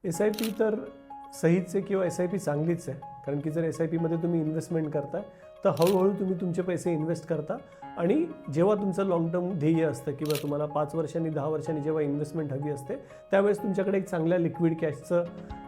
SIP तर सहीच आहे किंवा SIP चांगलीच आहे, कारण की जर SIP मध्ये तुम्ही इन्व्हेस्टमेंट करताय तर हळूहळू तुम्ही तुमचे पैसे इन्व्हेस्ट करता आणि जेव्हा तुमचं लॉंग टर्म ध्येय असतं किंवा तुम्हाला 5 वर्षांनी 10 वर्षांनी जेव्हा इन्व्हेस्टमेंट हवी असते त्यावेळेस तुमच्याकडे एक चांगल्या लिक्विड कॅशचं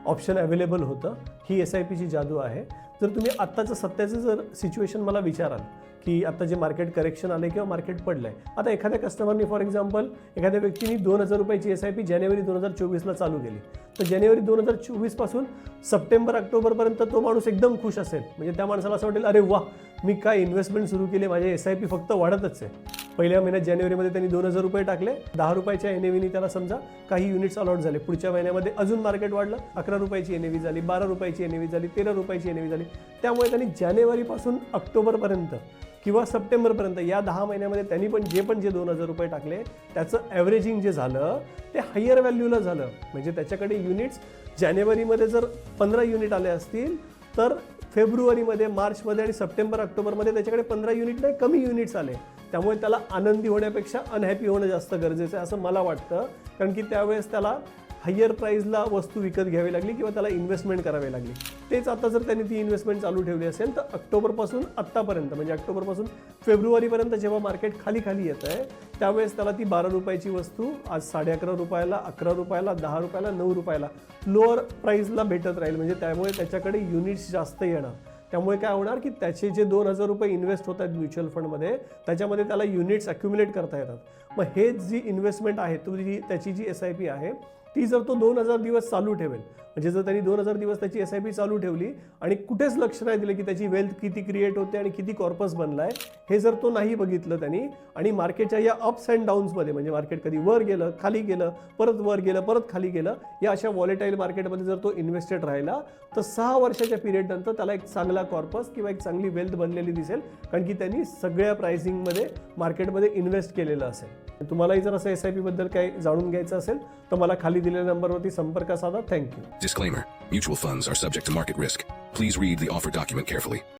ऑप्शन अवेलेबल होतं. ही SIPची जादू आहे. जर तुम्ही आत्ताचं सध्याचं जर सिच्युएशन मला विचाराल की आता जे मार्केट करेक्शन आले किंवा मार्केट पडलं आहे, आता एखाद्या कस्टमरनी फॉर एक्झाम्पल एखाद्या व्यक्तीने 2,000 रुपयाची SIP जानेवारी 2024ला चालू केली, तर जानेवारी 2024 पासून सप्टेंबर ऑक्टोबरपर्यंत तो माणूस एकदम खुश असेल. म्हणजे त्या माणसाला असं वाटेल, अरे वा, मी काय इन्व्हेस्टमेंट सुरू केली, माझे SIP फक्त वाढतच आहे. पहिल्या महिन्यात जानेवारीमध्ये त्यांनी 2,000 रुपये टाकले, 10 रुपयाच्या NAVनी त्याला समजा काही युनिट्स अलॉट झाले. पुढच्या महिन्यामध्ये अजून मार्केट वाढलं, 11 रुपयाची NAV झाली, 12 रुपयाची NAV झाली, 13 रुपयाची NAV झाली. त्यामुळे त्यांनी जानेवारीपासून ऑक्टोबरपर्यंत किंवा सप्टेंबरपर्यंत या 10 महिन्यामध्ये त्यांनी पण जे 2,000 रुपये टाकले त्याचं ॲव्हरेजिंग जे झालं ते हायर व्हॅल्यूला झालं. म्हणजे त्याच्याकडे युनिट्स जानेवारीमध्ये जर 15 युनिट आले असतील तर फेब्रुवारीमध्ये, मार्चमध्ये आणि सप्टेंबर ऑक्टोबरमध्ये त्याच्याकडे 15 युनिट नाही, कमी युनिट्स आले. त्यामुळे त्याला आनंदी होण्यापेक्षा अनहॅपी होणं जास्त गरजेचं आहे असं मला वाटतं, कारण की त्यावेळेस त्याला हायर प्राईजला वस्तू विकत घ्यावी लागली किंवा त्याला इन्व्हेस्टमेंट करावी लागली. तेच आता जर त्यांनी ती इन्व्हेस्टमेंट चालू ठेवली असेल तर ऑक्टोबरपासून आत्तापर्यंत म्हणजे ऑक्टोबरपासून फेब्रुवारीपर्यंत जेव्हा मार्केट खाली येतं आहे त्यावेळेस त्याला ती 12 रुपयाची वस्तू आज 11.5 रुपयाला, 11 रुपयाला, 10 रुपयाला, 9 रुपयाला लोअर प्राईजला भेटत राहील. म्हणजे त्यामुळे त्याच्याकडे युनिट्स जास्त येणार. त्यामुळे काय होणार की त्याचे जे 2,000 रुपये इन्व्हेस्ट होत आहेत म्युच्युअल फंडमध्ये त्याच्यामध्ये त्याला युनिट्स अक्युमुलेट करता येतात. मग हे जी इन्व्हेस्टमेंट आहे त्याची जी SIP आहे ती जर तो 2,000 दिवस चालू ठेवेल, म्हणजे जर त्यांनी 2,000 दिवस त्याची SIP चालू ठेवली आणि कुठेच लक्ष नाही दिलं की त्याची वेल्थ किती क्रिएट होते आणि किती कॉर्पस बनलाय हे जर तो नाही बघितलं त्यांनी आणि मार्केटच्या या अप्स अँड डाऊन्समध्ये म्हणजे मार्केट कधी वर गेलं, खाली गेलं, परत वर गेलं, परत खाली गेलं, या अशा व्हॉलेटाईल मार्केटमध्ये जर तो इन्व्हेस्टेड राहिला तर 6 वर्षाच्या पिरियड नंतर त्याला एक चांगला कॉर्पस किंवा एक चांगली वेल्थ बनलेली दिसेल, कारण की त्यांनी सगळ्या प्राइसिंगमध्ये मार्केटमध्ये इन्व्हेस्ट केलेलं असेल. तुम्हालाही जर असं SIP बद्दल काही जाणून घ्यायचं असेल तर मला खाली दिलेल्या नंबरवरती संपर्क साधा. Thank you. Disclaimer. Mutual funds are subject to market risk. Please read the offer document carefully.